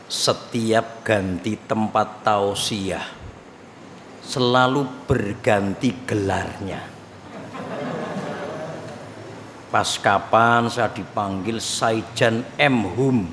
Setiap ganti tempat tausiah selalu berganti gelarnya. Pas kapan saya dipanggil Saijan M. Hum,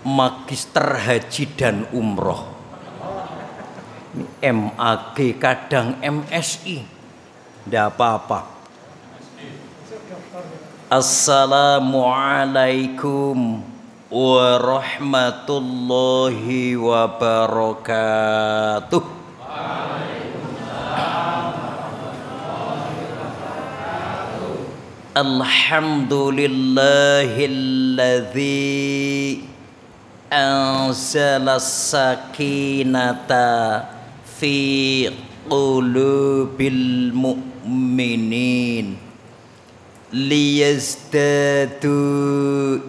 Magister Haji dan Umroh. MAG kadang MSI, tidak apa-apa. Assalamualaikum warahmatullahi wabarakatuh. Alhamdulillahilladzi anzala sakinata fi qulubil mu'minin liyazdadu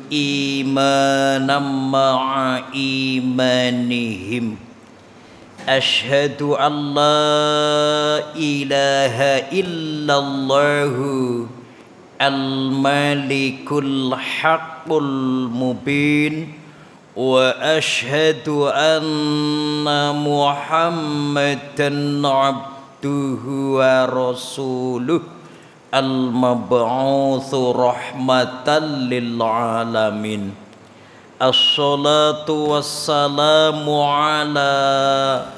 imanan ma'a imanihim. Asyhadu an la ilaha illallahu al-malikul haqqul mubin wa asyhadu anna muhammadan abduhu wa rasuluh al-mab'utsu rahmatan lil alamin. Assalatu wassalamu ala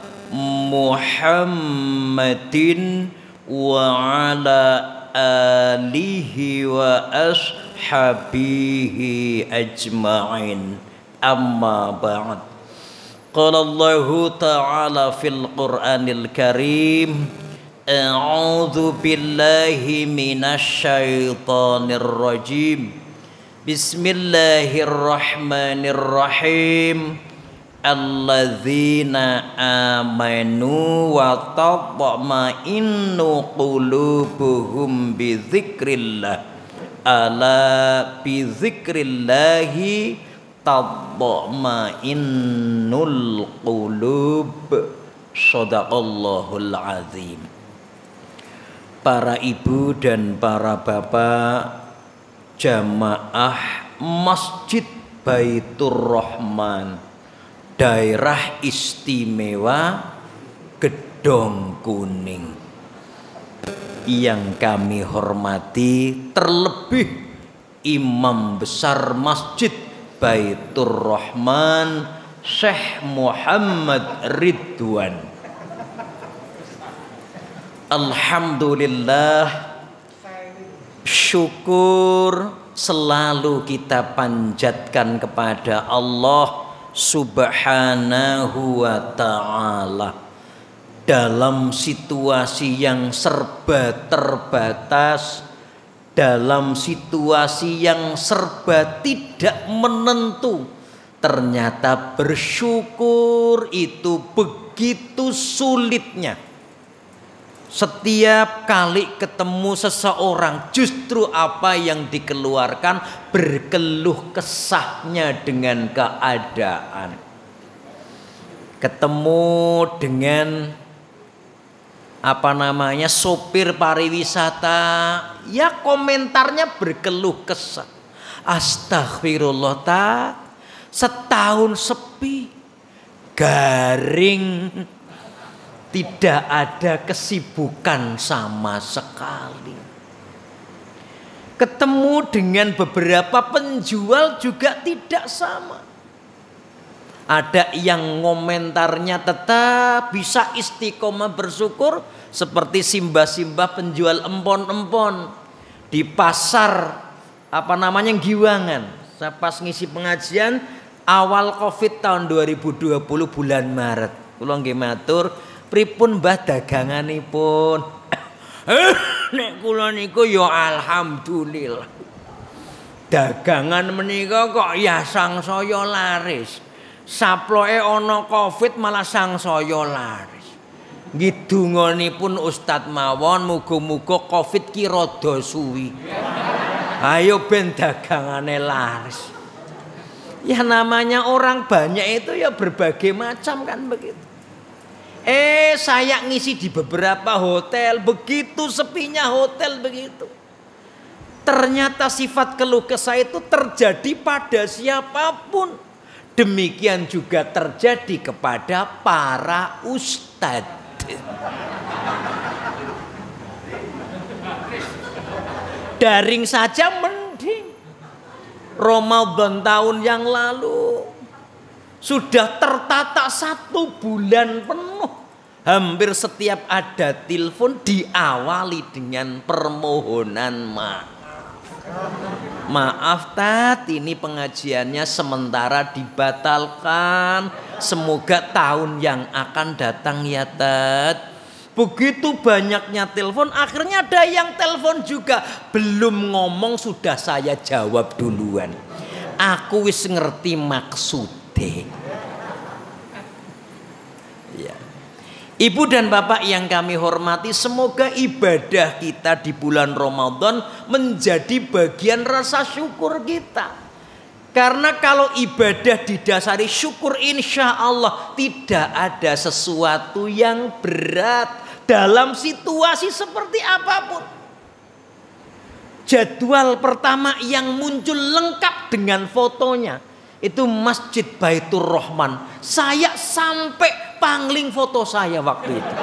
Muhammadin wa ala alihi wa ashabihi ajma'in. Amma ba'd. Qala Allahu ta'ala fil Qur'anil Karim, a'udzu billahi minasyaitonir rajim. Bismillahirrahmanirrahim. Alladzina amanu wa tatma'innu qulubuhum bidzikrillah. Ala bidzikrillahi tatma'innul qulub. Shadaqallahul azim. Para ibu dan para bapak jamaah Masjid Baitur Rahman Daerah Istimewa Gedong Kuning yang kami hormati, terlebih Imam Besar Masjid Baitur Rahman Syekh Muhammad Ridwan. Alhamdulillah, syukur selalu kita panjatkan kepada Allah Subhanahu wa ta'ala. Dalam situasi yang serba terbatas, dalam situasi yang serba tidak menentu, ternyata bersyukur itu begitu sulitnya. Setiap kali ketemu seseorang, justru apa yang dikeluarkan berkeluh kesahnya dengan keadaan. Ketemu dengan sopir pariwisata, ya komentarnya berkeluh kesah. Astagfirullah, setahun sepi, garing, tidak ada kesibukan sama sekali. Ketemu dengan beberapa penjual juga tidak sama. Ada yang komentarnya tetap bisa istiqomah bersyukur, seperti simbah-simbah penjual empon-empon di pasar Giwangan. Saya pas ngisi pengajian awal Covid tahun 2020 bulan Maret. Kula nggih matur, pripun mbah daganganipun? Nek kula niku ya alhamdulillah. Dagangan menika kok ya sangsaya laris. Saploke ana Covid malah sangsaya laris. Nggih donganipun Ustadz mawon muga-muga Covid ki rada suwi. Ayo ben dagangane laris. Ya namanya orang banyak itu ya berbagai macam kan begitu. Saya ngisi di beberapa hotel, begitu sepinya hotel begitu. Ternyata sifat keluh kesah itu terjadi pada siapapun. Demikian juga terjadi kepada para ustadz. Daring saja mending. Ramadan tahun yang lalu sudah tertata 1 bulan penuh. Hampir setiap ada telepon diawali dengan permohonan maaf. Maaf Tat, ini pengajiannya sementara dibatalkan. Semoga tahun yang akan datang ya Tat. Begitu banyaknya telepon, akhirnya ada yang telepon juga. Belum ngomong sudah saya jawab duluan. Aku wis ngerti maksudnya. Ya. Ibu dan bapak yang kami hormati, semoga ibadah kita di bulan Ramadan menjadi bagian rasa syukur kita. Karena kalau ibadah didasari syukur, insya Allah tidak ada sesuatu yang berat dalam situasi seperti apapun. Jadwal pertama yang muncul lengkap dengan fotonya itu Masjid Baitur Rahman. Saya sampai pangling foto saya waktu itu.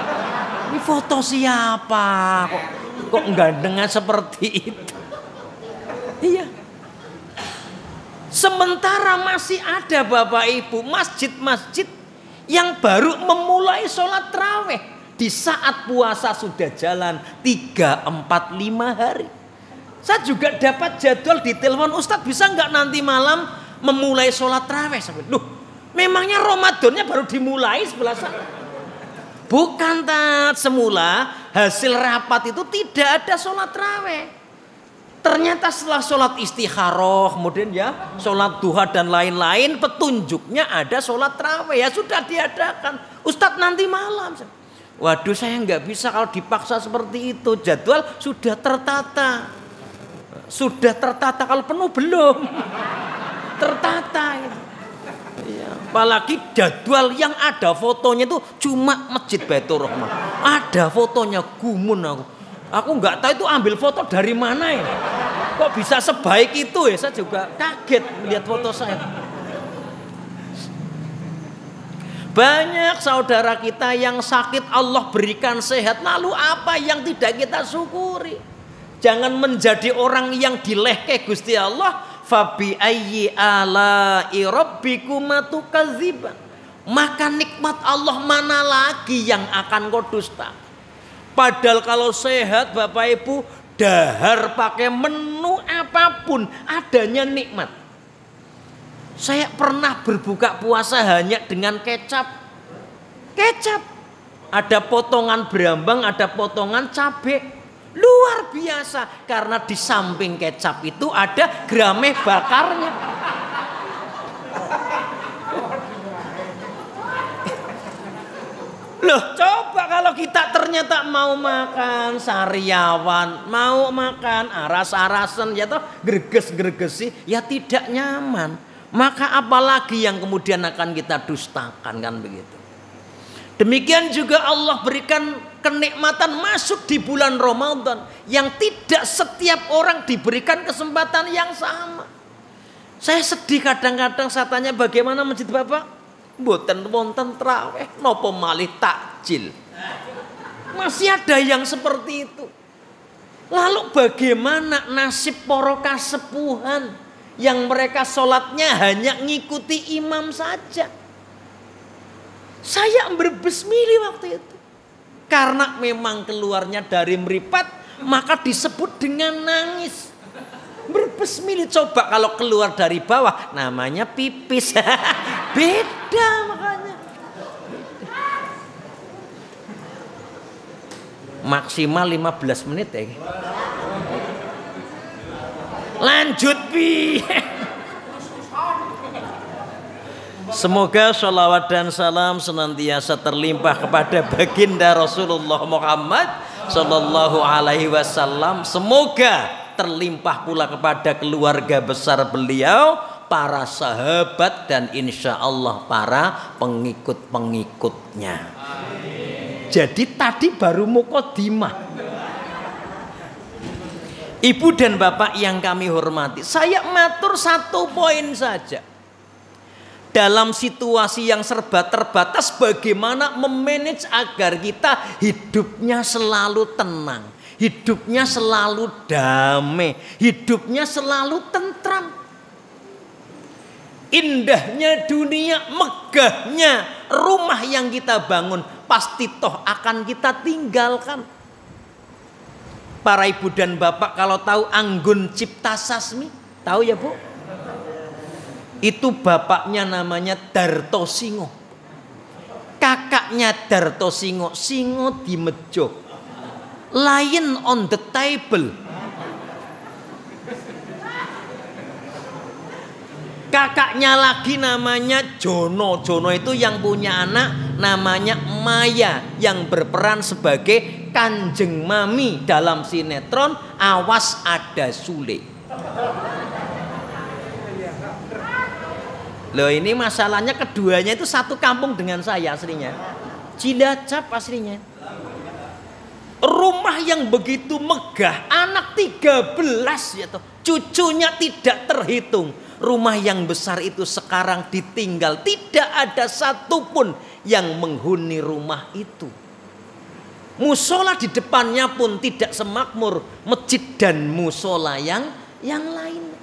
Ini foto siapa? Kok gandengan seperti itu? Iya. Sementara masih ada Bapak Ibu masjid-masjid yang baru memulai sholat tarawih di saat puasa sudah jalan 3, 4, 5 hari. Saya juga dapat jadwal di telepon, Ustadz bisa nggak nanti malam memulai sholat tarawih? Loh, memangnya Ramadannya baru dimulai sebelah sana? Bukan Tat, semula hasil rapat itu tidak ada sholat tarawih. Ternyata setelah sholat istikharah, kemudian ya sholat duha dan lain-lain, petunjuknya ada sholat tarawih. Ya sudah diadakan. Ustadz nanti malam. Waduh, saya nggak bisa kalau dipaksa seperti itu. Jadwal sudah tertata. Sudah tertata, kalau penuh belum. Tertata. Ya, apalagi jadwal yang ada fotonya itu cuma Masjid Baitur Rahman. Ada fotonya, gumun aku. Aku nggak tahu itu ambil foto dari mana ya. Kok bisa sebaik itu ya? Saya juga kaget melihat foto saya. Banyak saudara kita yang sakit, Allah berikan sehat. Lalu apa yang tidak kita syukuri? Jangan menjadi orang yang dilehke Gusti Allah. Fabi ayyi ala'i rabbikuma tukadziban. Maka nikmat Allah mana lagi yang akan kau dusta? Padahal kalau sehat Bapak Ibu, dahar pakai menu apapun, adanya nikmat. Saya pernah berbuka puasa hanya dengan kecap. Kecap. Ada potongan berambang, ada potongan cabai. Luar biasa. Karena di samping kecap itu ada grameh bakarnya. Loh, coba kalau kita ternyata mau makan sariawan, mau makan aras-arasan, ya toh greges-gregesi, ya tidak nyaman. Maka apalagi yang kemudian akan kita dustakan, kan begitu. Demikian juga Allah berikan kenikmatan masuk di bulan Ramadan yang tidak setiap orang diberikan kesempatan yang sama. Saya sedih kadang-kadang, saya tanya bagaimana masjid Bapak? Mboten wonten traweh napa malih takjil. Masih ada yang seperti itu. Lalu bagaimana nasib para kasepuhan yang mereka sholatnya hanya ngikuti imam saja? Saya berbesmili waktu itu. Karena memang keluarnya dari meripat, maka disebut dengan nangis. Berbesmili, coba kalau keluar dari bawah namanya pipis. Beda makanya. Maksimal 15 menit ya. Lanjut Pi. Semoga sholawat dan salam senantiasa terlimpah kepada baginda Rasulullah Muhammad Sallallahu Alaihi Wasallam. Semoga terlimpah pula kepada keluarga besar beliau, para sahabat, dan insya Allah para pengikut-pengikutnya. Jadi tadi baru muqaddimah. Ibu dan bapak yang kami hormati, saya matur satu poin saja. dalam situasi yang serba terbatas, bagaimana memanage agar kita hidupnya selalu tenang, hidupnya selalu damai, hidupnya selalu tentram. Indahnya dunia, megahnya rumah yang kita bangun, pasti toh akan kita tinggalkan. Para ibu dan bapak kalau tahu Anggun Cipta Sasmi, tahu ya Bu? Itu bapaknya namanya Darto Singo. Kakaknya Darto Singo, Singo di mejo. Lion on the table. Kakaknya lagi namanya Jono. Jono itu yang punya anak namanya Maya, yang berperan sebagai Kanjeng Mami dalam sinetron Awas Ada Sule. Loh, ini masalahnya keduanya itu satu kampung dengan saya aslinya. Cilacap aslinya. Rumah yang begitu megah, anak 13 ya toh, cucunya tidak terhitung. Rumah yang besar itu sekarang ditinggal, tidak ada satupun yang menghuni rumah itu. Musola di depannya pun tidak semakmur masjid dan musola yang lain.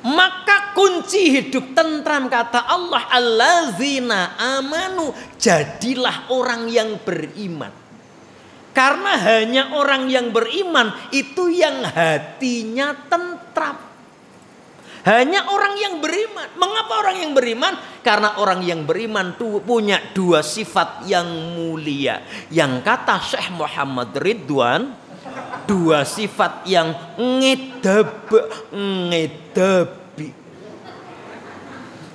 Maka kunci hidup tentram, kata Allah, allazina amanu, jadilah orang yang beriman. Karena hanya orang yang beriman itu yang hatinya tentram. Hanya orang yang beriman. Mengapa orang yang beriman? Karena orang yang beriman tuh punya dua sifat yang mulia. Yang kata Syekh Muhammad Ridwan, dua sifat yang ngedabi.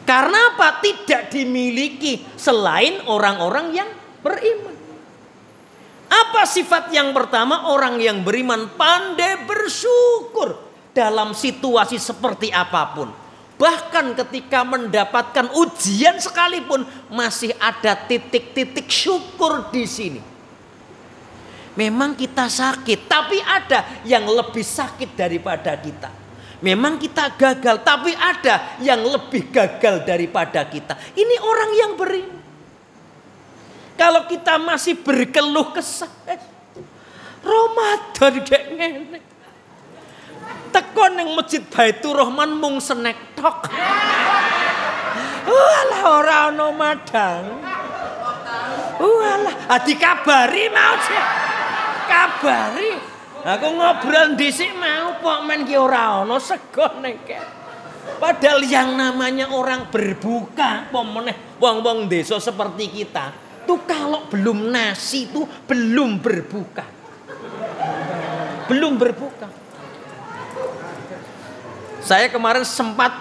Karena apa? Tidak dimiliki selain orang-orang yang beriman. Apa sifat yang pertama? Orang yang beriman pandai bersyukur dalam situasi seperti apapun. Bahkan ketika mendapatkan ujian sekalipun masih ada titik-titik syukur di sini. Memang kita sakit, tapi ada yang lebih sakit daripada kita. Memang kita gagal, tapi ada yang lebih gagal daripada kita. Ini orang yang beriman. Kalau kita masih berkeluh kesah, Ramadan kayak ngene. Teko ning Masjid Baitur Rahman mung snack tok. Walah ora ono madang. Walah, dikabari mau sih. Kabari. Aku ngobrol dhisik mau kok men ki ora ono sego nek. Padahal yang namanya orang berbuka, pemeneh wong-wong desa seperti kita. Tuh kalau belum nasi tuh belum berbuka. Belum berbuka. Saya kemarin sempat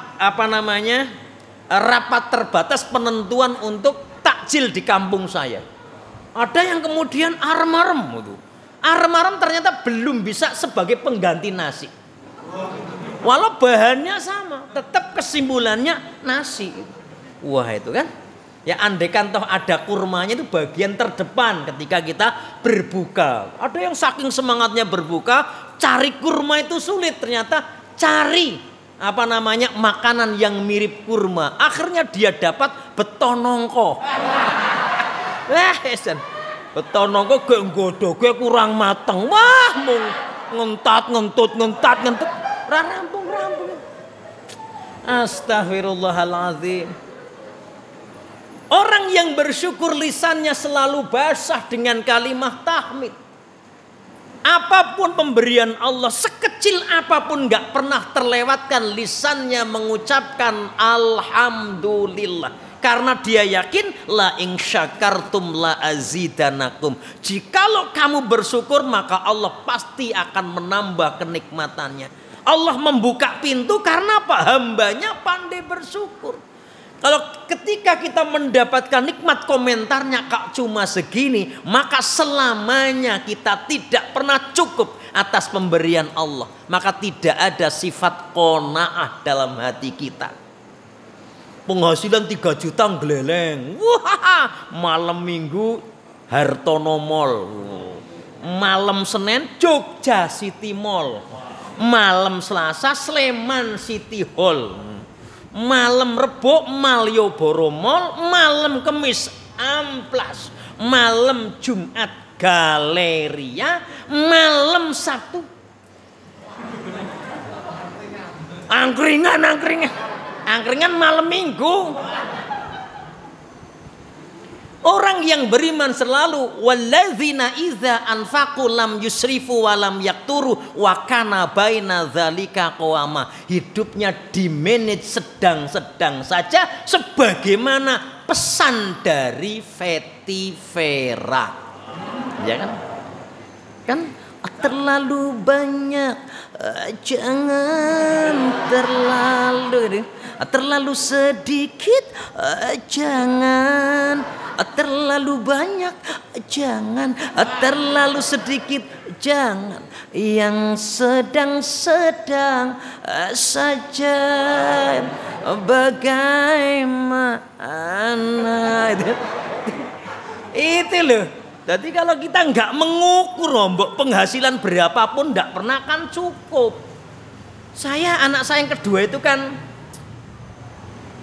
rapat terbatas penentuan untuk takjil di kampung saya. Ada yang kemudian arem-arem itu. Arem-arem ternyata belum bisa sebagai pengganti nasi. Walau bahannya sama, tetap kesimpulannya nasi. Wah itu kan. Ya andaikan toh ada kurmanya itu bagian terdepan ketika kita berbuka. Ada yang saking semangatnya berbuka, cari kurma itu sulit. Ternyata cari makanan yang mirip kurma. Akhirnya dia dapat betonongko. Betonongko gak nggodhoge kurang mateng. Wah, mung ngentut. Ra rampung. Astagfirullahaladzim. Orang yang bersyukur lisannya selalu basah dengan kalimat tahmid. Apapun pemberian Allah, sekecil apapun gak pernah terlewatkan lisannya mengucapkan alhamdulillah. Karena dia yakin la in syakartum la azidanakum. Jikalau kamu bersyukur maka Allah pasti akan menambah kenikmatannya. Allah membuka pintu karena apa? Hambanya pandai bersyukur. Kalau ketika kita mendapatkan nikmat komentarnya kak cuma segini, maka selamanya kita tidak pernah cukup atas pemberian Allah. Maka tidak ada sifat qanaah dalam hati kita. Penghasilan 3 juta ngeleleng. Wah, malam Minggu Hartono Mall. Malam Senin Jogja City Mall. Malam Selasa Sleman City Hall. malam Rebo Malioboro Mall, malam Kemis Amplas, malam Jumat Galeria, malam Sabtu angkringan malam Minggu. Orang yang beriman selalu walladzina idza anfaqu lam yusrifu wa lam yakturu wa kana baina dzalika qawama. Hidupnya dimanage sedang-sedang saja sebagaimana pesan dari Fetty Vera. Ya kan? Kan terlalu banyak jangan terlalu sedikit jangan terlalu banyak jangan terlalu sedikit jangan yang sedang-sedang saja bagaimana itu loh. Jadi kalau kita nggak mengukur rombok penghasilan berapapun nggak pernah akan cukup. Anak saya yang kedua itu kan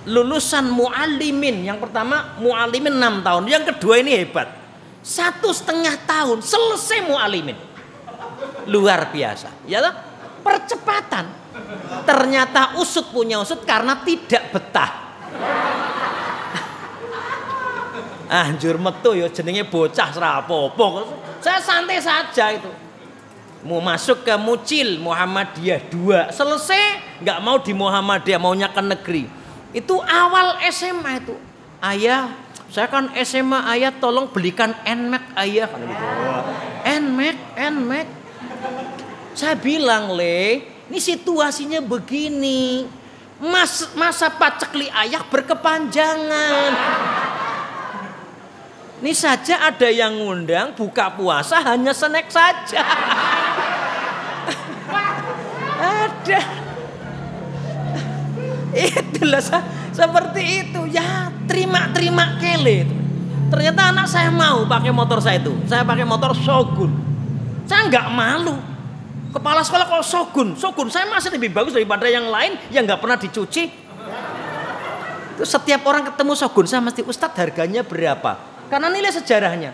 lulusan mu'alimin. Yang pertama mu'alimin 6 tahun. Yang kedua ini hebat, 1,5 tahun selesai mu'alimin. Luar biasa. Ya toh? Percepatan. Ternyata usut punya usut karena tidak betah. Anjur metu ya jenenge bocah serapopo. Saya santai saja itu. Mau masuk ke Mucil Muhammadiyah 2, selesai nggak mau di Muhammadiyah, maunya ke negeri. Itu awal SMA itu. Ayah, saya kan SMA, ayah tolong belikan NMAX ayah. NMAX. Saya bilang, Le, ini situasinya begini. Masa pacekli ayah berkepanjangan. Ini saja ada yang ngundang buka puasa hanya snack saja. Ada. Itulah seperti itu. Ya terima kele. Ternyata anak saya mau pakai motor saya itu. Saya pakai motor Shogun. Saya nggak malu. Kepala sekolah kalau Shogun. Saya masih lebih bagus daripada yang lain yang nggak pernah dicuci. Itu setiap orang ketemu Shogun saya mesti, Ustadz harganya berapa? Karena nilai sejarahnya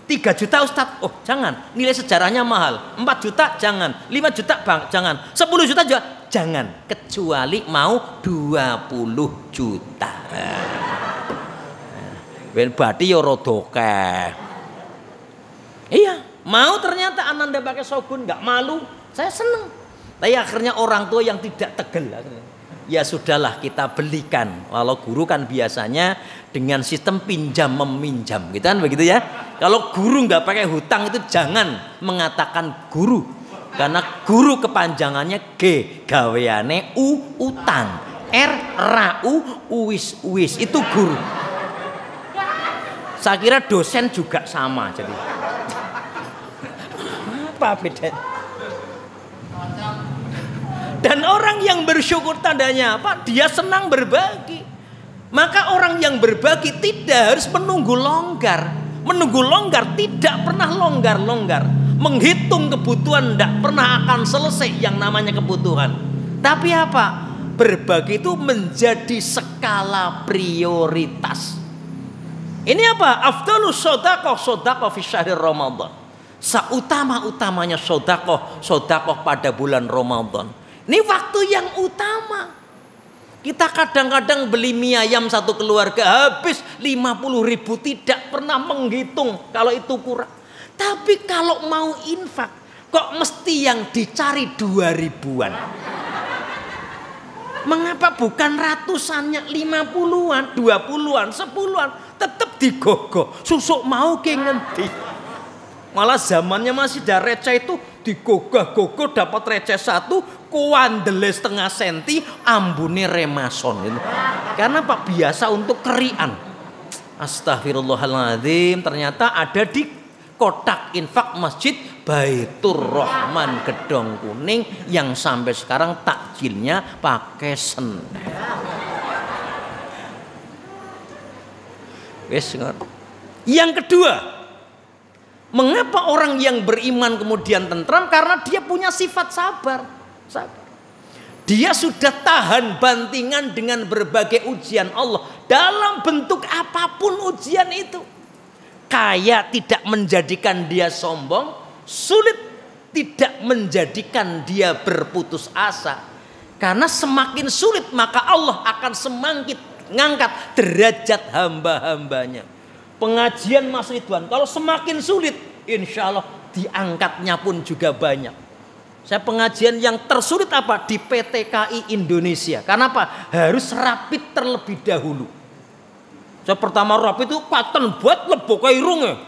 3 juta Ustadz, oh jangan, nilai sejarahnya mahal. 4 juta jangan, 5 juta bang, jangan, 10 juta juga jangan, kecuali mau 20 juta. Ben badi yo rodoke. Iya, mau ternyata Ananda pakai Shogun, nggak malu, saya seneng. Tapi akhirnya orang tua yang tidak tegel, ya sudahlah kita belikan. Walau guru kan biasanya dengan sistem pinjam meminjam, gitu kan begitu ya. Kalau guru nggak pakai hutang itu jangan mengatakan guru, karena guru kepanjangannya G, gaweane U, utang, R, rau, uwis itu guru. Saya kira dosen juga sama, jadi apa bedanya? Dan orang yang bersyukur tandanya apa? Dia senang berbagi. Maka orang yang berbagi tidak harus menunggu longgar. Menunggu longgar tidak pernah longgar-longgar. Menghitung kebutuhan tidak pernah akan selesai yang namanya kebutuhan. Tapi apa? Berbagi itu menjadi skala prioritas. Ini apa? Afdalus sodakoh fi syahril Ramadan. Seutama-utamanya sodakoh pada bulan Ramadan. Ini waktu yang utama. Kita kadang-kadang beli mie ayam satu keluarga habis 50.000, tidak pernah menghitung kalau itu kurang. Tapi kalau mau infak kok mesti yang dicari 2.000-an. Mengapa bukan ratusannya, 50-an, 20-an, 10-an, tetap digogoh. Susuk mau ke ngendi. Malah zamannya masih ada receh itu digogah-gogoh dapat receh 1, kuandele setengah senti, ambune remason gitu. Karena Pak biasa untuk kerian. Astagfirullahaladzim, ternyata ada di kotak infak masjid Baitur Rahman Gedong Kuning yang sampai sekarang takjilnya pakai senen. Yang kedua, mengapa orang yang beriman kemudian tentram? Karena dia punya sifat sabar. Dia sudah tahan bantingan dengan berbagai ujian Allah dalam bentuk apapun ujian itu. Kaya tidak menjadikan dia sombong, sulit tidak menjadikan dia berputus asa. Karena semakin sulit maka Allah akan semakin ngangkat derajat hamba-hambanya. Pengajian Mas Ridwan kalau semakin sulit, insya Allah diangkatnya pun juga banyak. Saya pengajian yang tersulit apa? Di PT KAI Indonesia. Karena apa? Harus rapid terlebih dahulu. Saya pertama rapid itu paten buat lebok irungnya.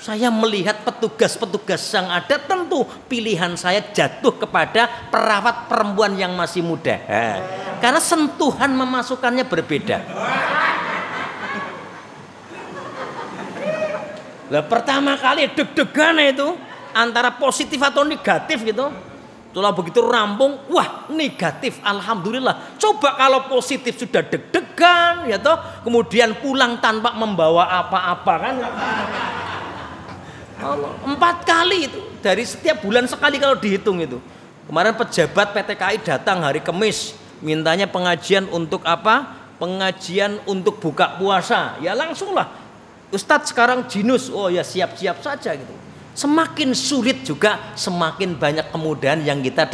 Saya melihat petugas-petugas yang ada, tentu pilihan saya jatuh kepada perawat perempuan yang masih muda. Karena sentuhan memasukkannya berbeda. Lah pertama kali deg-degan itu antara positif atau negatif gitu. Setelah begitu rampung, wah negatif, alhamdulillah. Coba kalau positif sudah deg-degan, ya toh, kemudian pulang tanpa membawa apa-apa kan? 4 kali itu dari setiap bulan sekali kalau dihitung itu. Kemarin pejabat PT KAI datang hari Kamis, mintanya pengajian untuk apa? Pengajian untuk buka puasa. Ya langsung lah, Ustadz sekarang jinus, oh ya siap-siap saja gitu. Semakin sulit juga semakin banyak kemudahan yang kita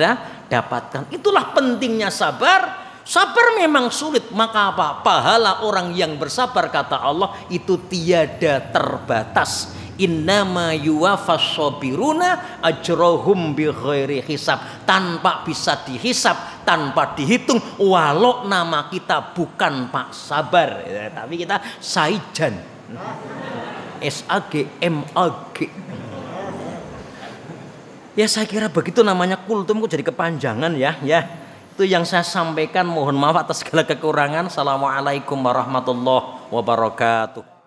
dapatkan. Itulah pentingnya sabar. Sabar memang sulit, maka apa? Pahala orang yang bersabar kata Allah itu tiada terbatas. Innama yuwafas sabiruna ajrohum bighairi hisab. Tanpa bisa dihisab, tanpa dihitung, walau nama kita bukan Pak Sabar, ya, tapi kita Saijan. SAGMAG. Ya saya kira begitu, namanya kultum kok jadi kepanjangan ya. Itu yang saya sampaikan, mohon maaf atas segala kekurangan. Assalamualaikum warahmatullahi wabarakatuh.